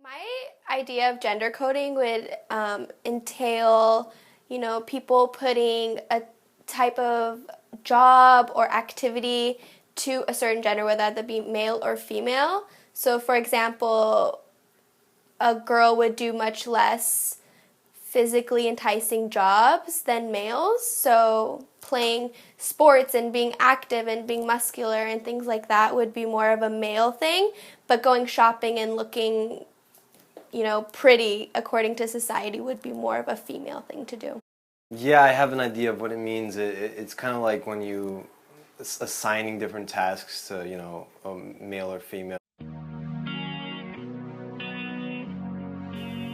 My idea of gender coding would entail, people putting a type of job or activity to a certain gender, whether that be male or female. So, for example, a girl would do much less physically enticing jobs than males. So, playing sports and being active and being muscular and things like that would be more of a male thing. But going shopping and looking pretty according to society would be more of a female thing to do. Yeah, I have an idea of what it means. It's kind of like when you assigning different tasks to, male or female.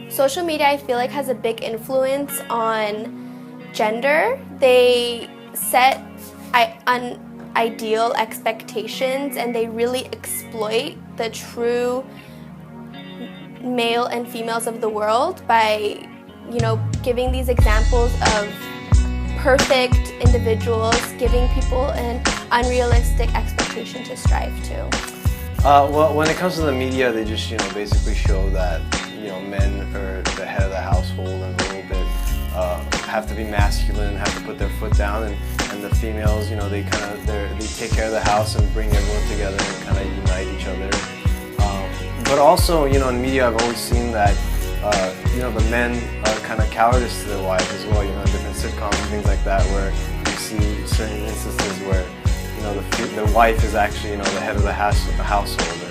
Social media, I feel like, has a big influence on gender. They set unideal expectations and they really exploit the true male and females of the world by, giving these examples of perfect individuals, giving people an unrealistic expectation to strive to. Well, when it comes to the media, they just, basically show that, men are the head of the household and a little bit have to be masculine, have to put their foot down, and the females, they take care of the house and bring everyone together and kind of unite each other. But also, in media, I've always seen that, the men are kind of cowardice to their wives as well. Different sitcoms and things like that, where you see certain instances where, the wife is actually, the head of the household,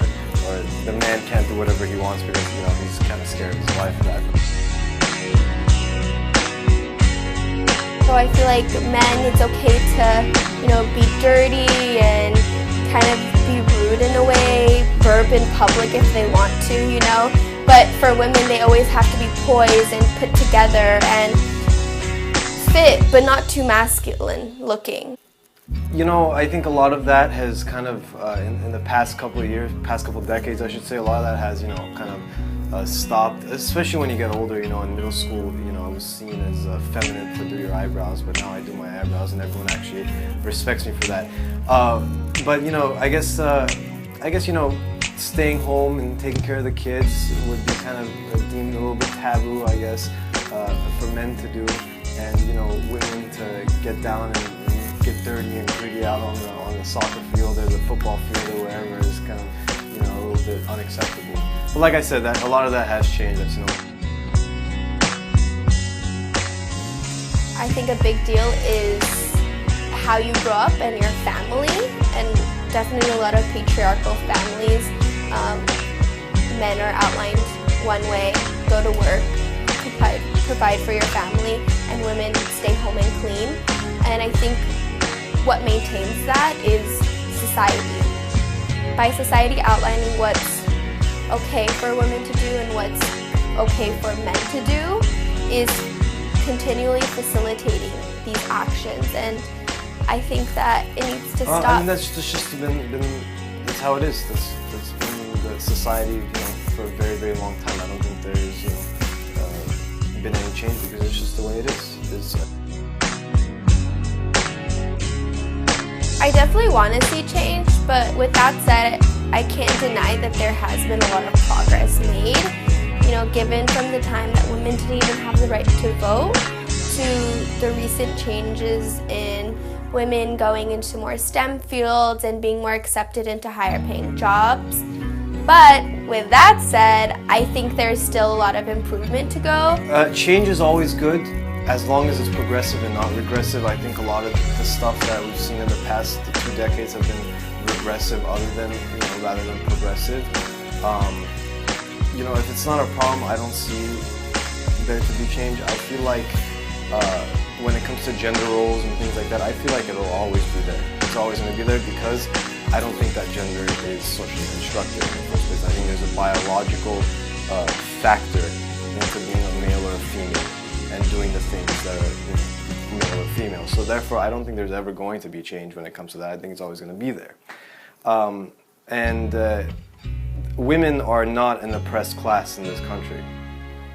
or the man can't do whatever he wants because, he's kind of scared of his wife. So I feel like men, it's okay to, be dirty and kind of be rude in a way, burp in public if they want to, But for women, they always have to be poised and put together and fit, but not too masculine looking. I think a lot of that has kind of, in the past couple of years, past couple of decades, I should say, a lot of that has, kind of stopped, especially when you get older, in middle school, I was seen as feminine to do your eyebrows, but now I do my eyebrows and everyone actually respects me for that. But, I guess, staying home and taking care of the kids would be kind of deemed a little bit taboo, I guess, for men to do, and, women to get down and get dirty and gritty out on the soccer field or the football field or wherever is kind of, a little bit unacceptable. But like I said, a lot of that has changed. I think a big deal is how you grow up and your family, and definitely a lot of patriarchal families. Men are outlined one way, go to work, provide for your family, and women stay home and clean. And I think what maintains that is society. By society outlining what's okay for women to do and what's okay for men to do is continually facilitating these actions, and I think that it needs to stop. I mean, that's just been that's how it is. That's been the society, for a very, very long time. I don't think there's, been any change because it's just the way it is. I definitely want to see change, but with that said, I can't deny that there has been a lot of progress made. Given from the time that women didn't even have the right to vote to the recent changes in women going into more STEM fields and being more accepted into higher paying jobs. But with that said, I think there's still a lot of improvement to go. Change is always good, as long as it's progressive and not regressive. I think a lot of the stuff that we've seen in the past 2 decades have been regressive rather than progressive. If it's not a problem, I don't see there to be change. I feel like when it comes to gender roles and things like that, I feel like it'll always be there. It's always going to be there because I don't think that gender is socially constructed in the first place. I think there's a biological factor into being a male or a female and doing the things that are male or female. So therefore, I don't think there's ever going to be change when it comes to that. I think it's always going to be there. Women are not an oppressed class in this country,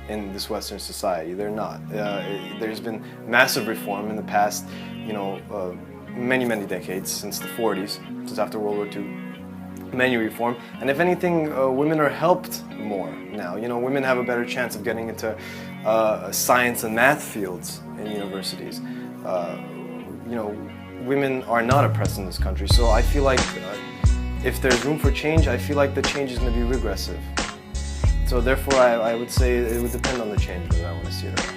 in this Western society. They're not. There's been massive reform in the past, many, many decades, since the 40s, since after World War II. menu reform, and if anything, women are helped more now. You know, women have a better chance of getting into science and math fields in universities. You know, women are not oppressed in this country, so I feel like if there's room for change, I feel like the change is going to be regressive. So therefore, I would say it would depend on the change whether I want to see it or not.